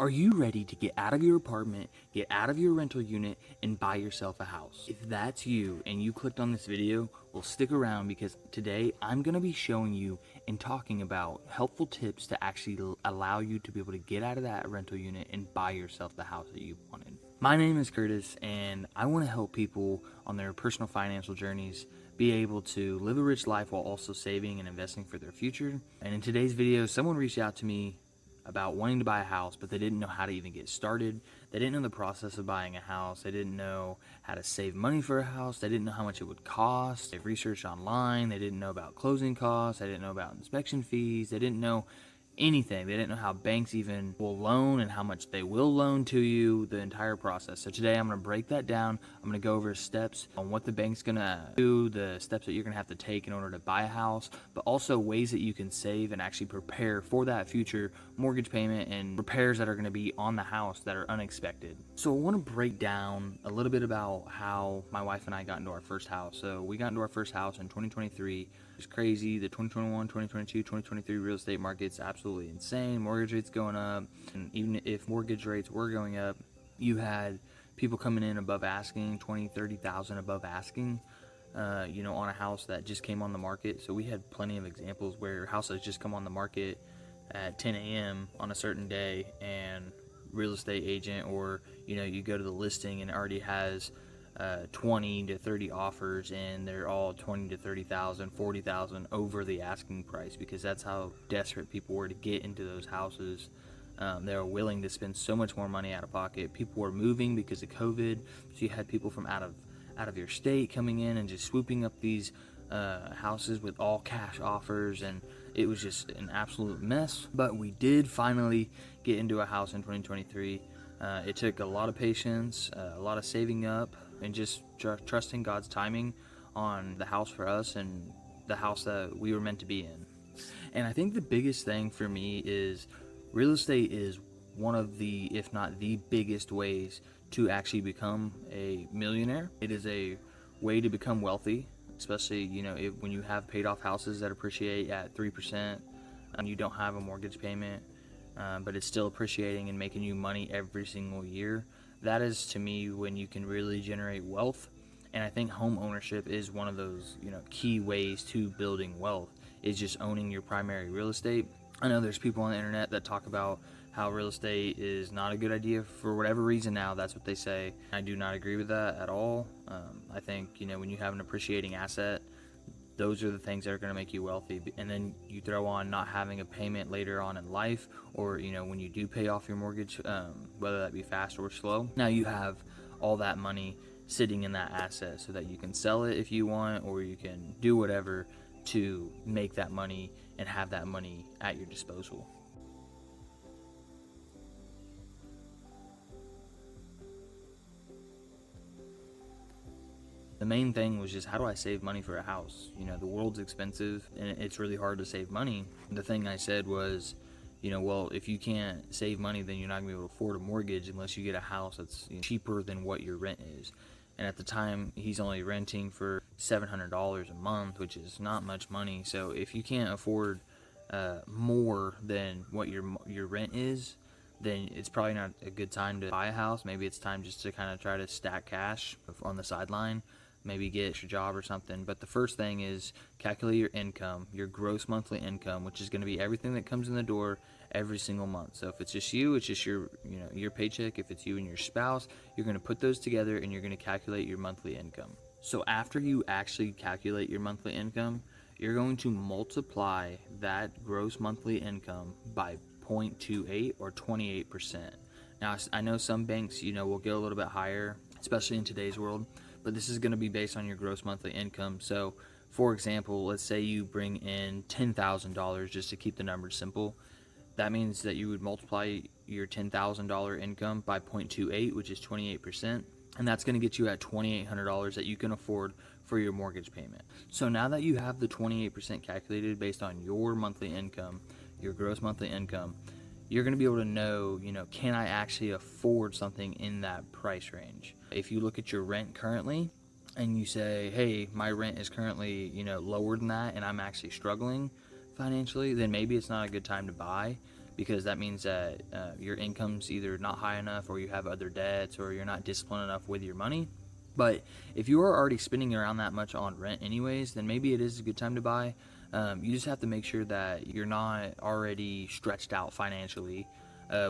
Are you ready to get out of your apartment, get out of your rental unit, and buy yourself a house? If that's you and you clicked on this video, well, stick around because today I'm going to be showing you and talking about helpful tips to actually allow you to be able to get out of that rental unit and buy yourself the house that you wanted. My name is Curtis, and I want to help people on their personal financial journeys be able to live a rich life while also saving and investing for their future. And in today's video, someone reached out to me about wanting to buy a house, but they didn't know how to even get started. They didn't know the process of buying a house. They didn't know how to save money for a house. They didn't know how much it would cost. They've researched online. They didn't know about closing costs. They didn't know about inspection fees. They didn't know anything. They didn't know how banks even will loan and how much they will loan to you, the entire process. So today I'm going to break that down. I'm going to go over steps on what the bank's going to do, the steps that you're going to have to take in order to buy a house, but also ways that you can save and actually prepare for that future mortgage payment and repairs that are going to be on the house that are unexpected. So I want to break down a little bit about how my wife and I got into our first house. So we got into our first house in 2023. It's crazy. The 2021, 2022, 2023 real estate market's absolutely insane. Mortgage rates going up. And even if mortgage rates were going up, you had people coming in above asking, 20, 30,000 above asking, on a house that just came on the market. So we had plenty of examples where houses just come on the market at 10 a.m. on a certain day, and real estate agent or, you go to the listing and it already has 20 to 30 offers, and they're all 20 to 30,000, 40,000 over the asking price, because that's how desperate people were to get into those houses. They were willing to spend so much more money out of pocket. People were moving because of COVID, so you had people from out of your state coming in and just swooping up these houses with all cash offers, and it was just an absolute mess. But we did finally get into a house in 2023. It took a lot of patience, a lot of saving up, and just trusting God's timing on the house for us and the house that we were meant to be in. And I think the biggest thing for me is real estate is one of the, if not the biggest ways to actually become a millionaire. It is a way to become wealthy, especially, when you have paid off houses that appreciate at 3%, and you don't have a mortgage payment, but it's still appreciating and making you money every single year. That is, to me, when you can really generate wealth. And I think home ownership is one of those, key ways to building wealth, is just owning your primary real estate. I know there's people on the internet that talk about how real estate is not a good idea for whatever reason. Now that's what they say. I do not agree with that at all. I think, when you have an appreciating asset, those are the things that are going to make you wealthy. And then you throw on not having a payment later on in life, or, when you do pay off your mortgage, whether that be fast or slow, now you have all that money sitting in that asset so that you can sell it if you want, or you can do whatever to make that money and have that money at your disposal. The main thing was just, how do I save money for a house? The world's expensive and it's really hard to save money. The thing I said was, well, if you can't save money, then you're not gonna be able to afford a mortgage unless you get a house that's cheaper than what your rent is. And at the time, he's only renting for $700 a month, which is not much money. So if you can't afford more than what your rent is, then it's probably not a good time to buy a house. Maybe it's time just to kind of try to stack cash on the sideline, maybe get your job or something. But the first thing is calculate your income, your gross monthly income, which is going to be everything that comes in the door every single month. So if it's just you, it's just your paycheck. If it's you and your spouse, you're going to put those together and you're going to calculate your monthly income. So after you actually calculate your monthly income, you're going to multiply that gross monthly income by 0.28 or 28%. Now, I know some banks, will go a little bit higher, especially in today's world, but this is going to be based on your gross monthly income. So, for example, let's say you bring in $10,000, just to keep the numbers simple. That means that you would multiply your $10,000 income by 0.28, which is 28%, and that's going to get you at $2,800 that you can afford for your mortgage payment. So now that you have the 28% calculated based on your monthly income, your gross monthly income, you're going to be able to know, can I actually afford something in that price range? If you look at your rent currently and you say, hey, my rent is currently, lower than that and I'm actually struggling financially, then maybe it's not a good time to buy. because that means that your income's either not high enough, or you have other debts, or you're not disciplined enough with your money. But if you are already spending around that much on rent anyways, then maybe it is a good time to buy. You just have to make sure that you're not already stretched out financially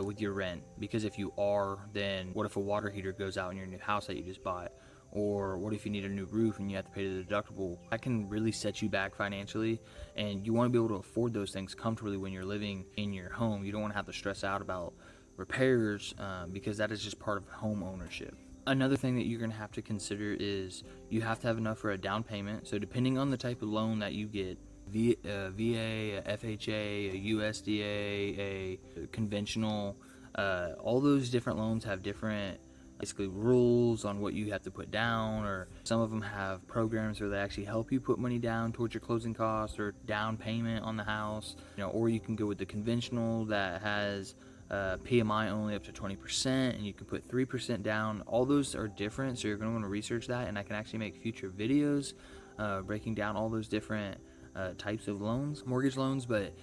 with your rent, because if you are, then what if a water heater goes out in your new house that you just bought? Or what if you need a new roof and you have to pay the deductible? That can really set you back financially, and you want to be able to afford those things comfortably when you're living in your home. You don't want to have to stress out about repairs, because that is just part of home ownership. Another thing that you're going to have to consider is you have to have enough for a down payment. So depending on the type of loan that you get, VA, a FHA, a USDA, a conventional, all those different loans have different basically rules on what you have to put down, or some of them have programs where they actually help you put money down towards your closing costs or down payment on the house, or you can go with the conventional that has PMI only up to 20%, and you can put 3% down. All those are different, so you're going to want to research that, and I can actually make future videos breaking down all those different types of loans, mortgage loans. But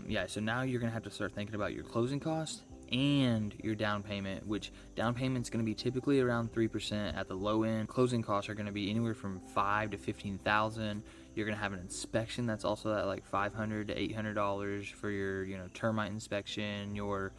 yeah, so now you're going to have to start thinking about your closing costs and your down payment, which down payment's going to be typically around 3% at the low end. Closing costs are going to be anywhere from $5,000 to $15,000. You're going to have an inspection that's also at like $500 to $800 for your termite inspection, your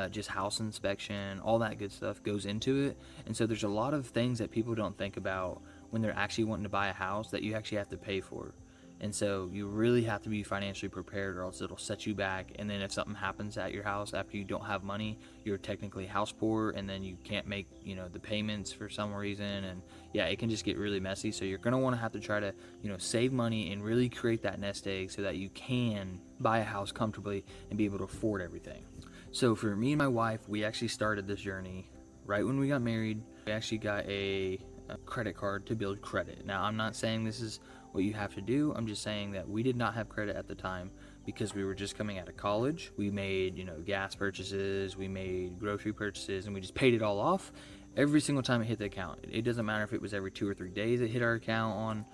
just house inspection. All that good stuff goes into it. And so there's a lot of things that people don't think about when they're actually wanting to buy a house that you actually have to pay for. And so you really have to be financially prepared, or else it'll set you back. And then if something happens at your house after you don't have money, you're technically house poor, and then you can't make the payments for some reason. And yeah, it can just get really messy. So you're going to want to have to try to save money and really create that nest egg so that you can buy a house comfortably and be able to afford everything. So for me and my wife, we actually started this journey right when we got married. We actually got a credit card to build credit. Now, I'm not saying this is what you have to do. I'm just saying that we did not have credit at the time because we were just coming out of college. We made gas purchases, we made grocery purchases, and we just paid it all off every single time it hit the account. It doesn't matter if it was every 2 or 3 days it hit our account on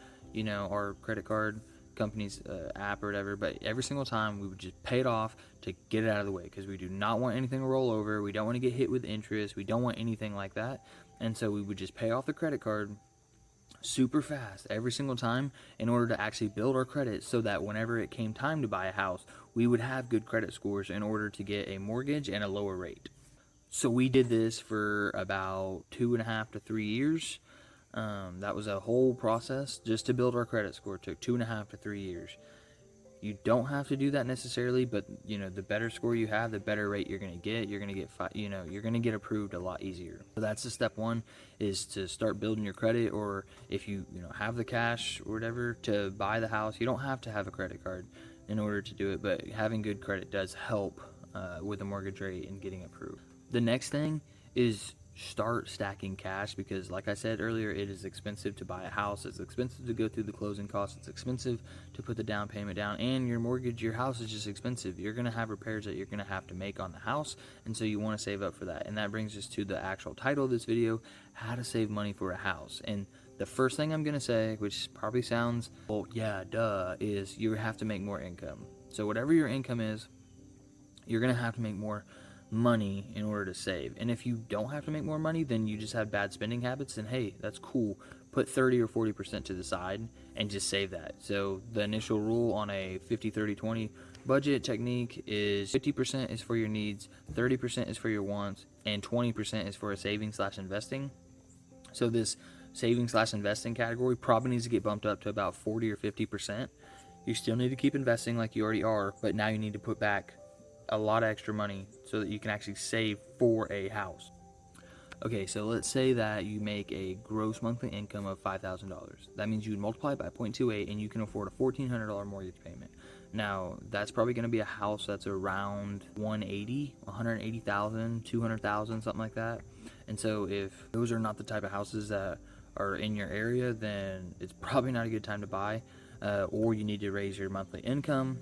our credit card company's app or whatever, but every single time we would just pay it off to get it out of the way, because we do not want anything to roll over. We don't want to get hit with interest. We don't want anything like that. And so we would just pay off the credit card super fast every single time in order to actually build our credit, so that whenever it came time to buy a house, we would have good credit scores in order to get a mortgage and a lower rate. So we did this for about 2.5 to 3 years. That was a whole process just to build our credit score. It took 2.5 to 3 years. You don't have to do that necessarily, but the better score you have, the better rate you're going to get. You're going to get you're going to get approved a lot easier. So that's the step one, is to start building your credit. Or if you have the cash or whatever to buy the house, you don't have to have a credit card in order to do it, but having good credit does help with the mortgage rate and getting approved. The next thing is start stacking cash, because like I said earlier, it is expensive to buy a house. It's expensive to go through the closing costs. It's expensive to put the down payment down, and your mortgage, your house is just expensive. You're going to have repairs that you're going to have to make on the house, and so you want to save up for that. And that brings us to the actual title of this video: how to save money for a house. And the first thing I'm going to say, which probably sounds, well, yeah, duh, is you have to make more income. So whatever your income is, you're going to have to make more money in order to save. And if you don't have to make more money, then you just have bad spending habits, and hey, that's cool. Put 30 or 40% to the side and just save that. So the initial rule on a 50-30-20 budget technique is 50% is for your needs, 30% is for your wants, and 20% is for a saving/investing. So this saving/investing category probably needs to get bumped up to about 40 or 50%. You still need to keep investing like you already are, but now you need to put back a lot of extra money so that you can actually save for a house. Okay, so let's say that you make a gross monthly income of $5,000. That means you would multiply it by 0.28 and you can afford a $1,400 mortgage payment. Now, that's probably going to be a house that's around 180,000, 200,000, something like that. And so if those are not the type of houses that are in your area, then it's probably not a good time to buy, or you need to raise your monthly income.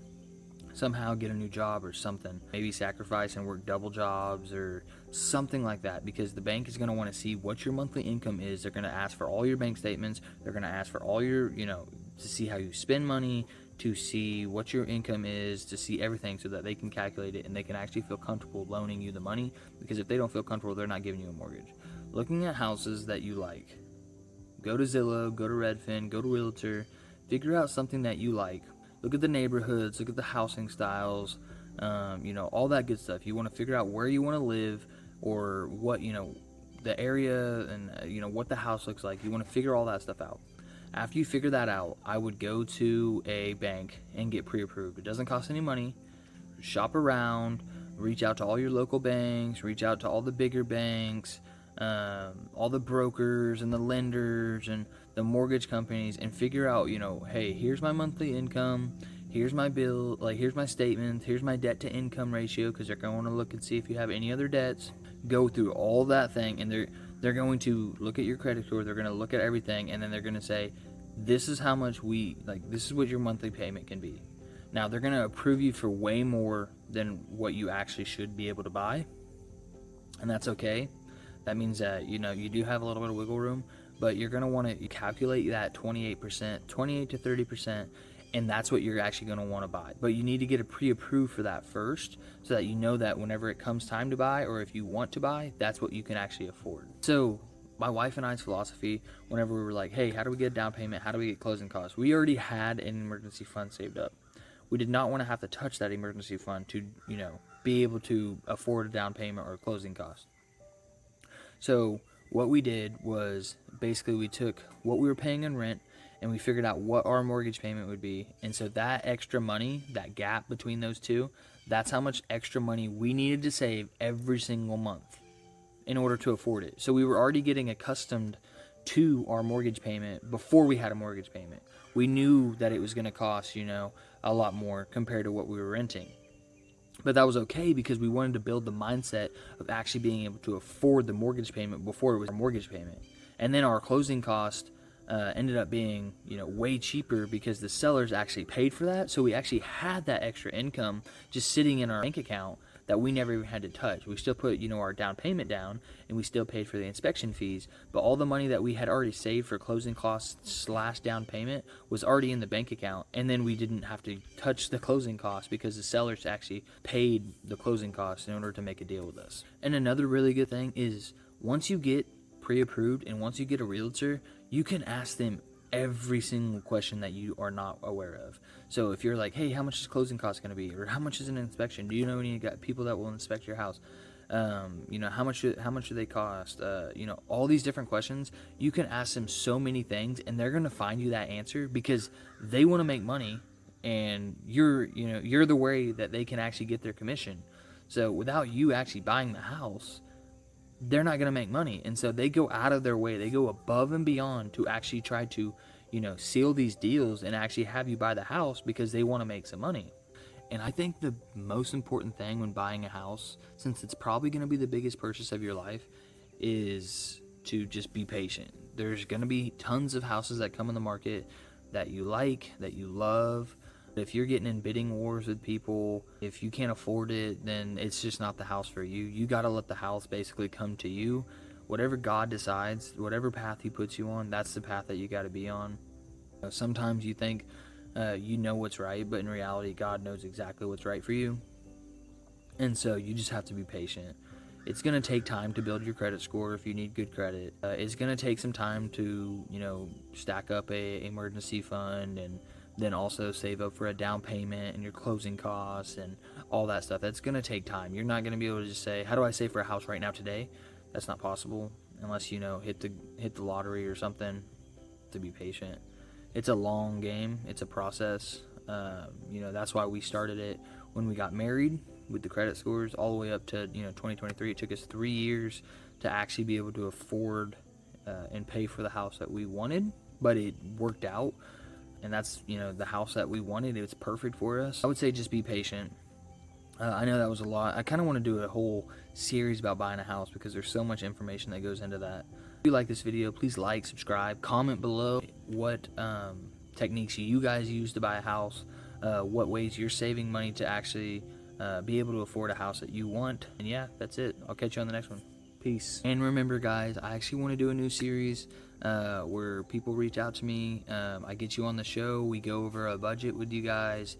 Somehow get a new job or something, maybe sacrifice and work double jobs or something like that, because the bank is going to want to see what your monthly income is. They're going to ask for all your bank statements. They're going to ask for all your, to see how you spend money, to see what your income is, to see everything, so that they can calculate it and they can actually feel comfortable loaning you the money. Because if they don't feel comfortable, they're not giving you a mortgage. Looking at houses that you like. Go to Zillow, go to Redfin, go to Realtor, figure out something that you like. Look at the neighborhoods, look at the housing styles, all that good stuff. You want to figure out where you want to live, or what, the area, and, what the house looks like. You want to figure all that stuff out. After you figure that out, I would go to a bank and get pre-approved. It doesn't cost any money. Shop around, reach out to all your local banks, reach out to all the bigger banks, all the brokers and the lenders and the mortgage companies, and figure out, hey, here's my monthly income, here's my bill, here's my statement, here's my debt to income ratio, because they're going to look and see if you have any other debts. Go through all that thing, and they're going to look at your credit score, they're going to look at everything, and then they're going to say, this is how much this is what your monthly payment can be. Now, they're going to approve you for way more than what you actually should be able to buy, and that's okay. That means that, you do have a little bit of wiggle room, but you're going to want to calculate that 28% to 30%, and that's what you're actually going to want to buy. But you need to get a pre-approved for that first, so that you know that whenever it comes time to buy, or if you want to buy, that's what you can actually afford. So my wife and I's philosophy, whenever we were like, hey, how do we get a down payment? How do we get closing costs? We already had an emergency fund saved up. We did not want to have to touch that emergency fund to, be able to afford a down payment or a closing cost. So what we did was, basically we took what we were paying in rent and we figured out what our mortgage payment would be. And so that extra money, that gap between those two, that's how much extra money we needed to save every single month in order to afford it. So we were already getting accustomed to our mortgage payment before we had a mortgage payment. We knew that it was going to cost, a lot more compared to what we were renting. But that was okay, because we wanted to build the mindset of actually being able to afford the mortgage payment before it was a mortgage payment. And then our closing cost ended up being, way cheaper, because the sellers actually paid for that. So we actually had that extra income just sitting in our bank account that we never even had to touch. We still put, our down payment down, and we still paid for the inspection fees. But all the money that we had already saved for closing costs / down payment was already in the bank account. And then we didn't have to touch the closing costs, because the sellers actually paid the closing costs in order to make a deal with us. And another really good thing is, once you get pre-approved and once you get a realtor, you can ask them every single question that you are not aware of. So if you're like, hey, how much is closing costs going to be? Or how much is an inspection? Do you know any people that will inspect your house? How much do they cost? All these different questions. You can ask them so many things, and they're going to find you that answer, because they want to make money, and you're the way that they can actually get their commission. So without you actually buying the house, they're not going to make money. And so they go out of their way. They go above and beyond to actually try to, seal these deals and actually have you buy the house, because they want to make some money. And I think the most important thing when buying a house, since it's probably going to be the biggest purchase of your life, is to just be patient. There's going to be tons of houses that come in the market that you like, that you love. If you're getting in bidding wars with people, if you can't afford it, then it's just not the house for you. You got to let the house basically come to you. Whatever God decides, whatever path he puts you on, that's the path that you got to be on. Sometimes you think you know what's right, but in reality, God knows exactly what's right for you. And so you just have to be patient. It's going to take time to build your credit score if you need good credit. It's going to take some time to, stack up a emergency fund, and then also save up for a down payment and your closing costs and all that stuff. That's going to take time. You're not going to be able to just say, how do I save for a house right now today? That's not possible unless, hit the lottery or something. To be patient. It's a long game. It's a process. That's why we started it when we got married with the credit scores all the way up to, 2023. It took us 3 years to actually be able to afford and pay for the house that we wanted, but it worked out. And that's, the house that we wanted. It was perfect for us. I would say just be patient. I know that was a lot. I kind of want to do a whole series about buying a house, because there's so much information that goes into that. If you like this video, please like, subscribe, comment below what techniques you guys use to buy a house, what ways you're saving money to actually be able to afford a house that you want. And yeah, that's it. I'll catch you on the next one. Peace. And remember, guys, I actually want to do a new series where people reach out to me. I get you on the show. We go over a budget with you guys.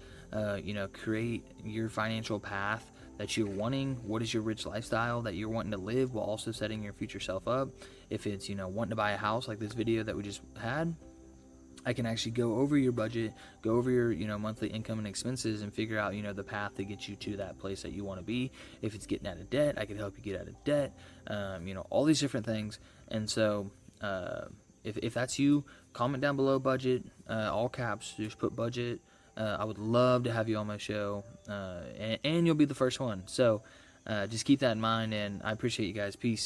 Create your financial path that you're wanting. What is your rich lifestyle that you're wanting to live while also setting your future self up? If it's, wanting to buy a house like this video that we just had, I can actually go over your budget, go over your, monthly income and expenses, and figure out, the path to get you to that place that you want to be. If it's getting out of debt, I can help you get out of debt, all these different things. And so, if that's you, comment down below budget, all caps, just put budget. I would love to have you on my show, and you'll be the first one. So, just keep that in mind, and I appreciate you guys. Peace.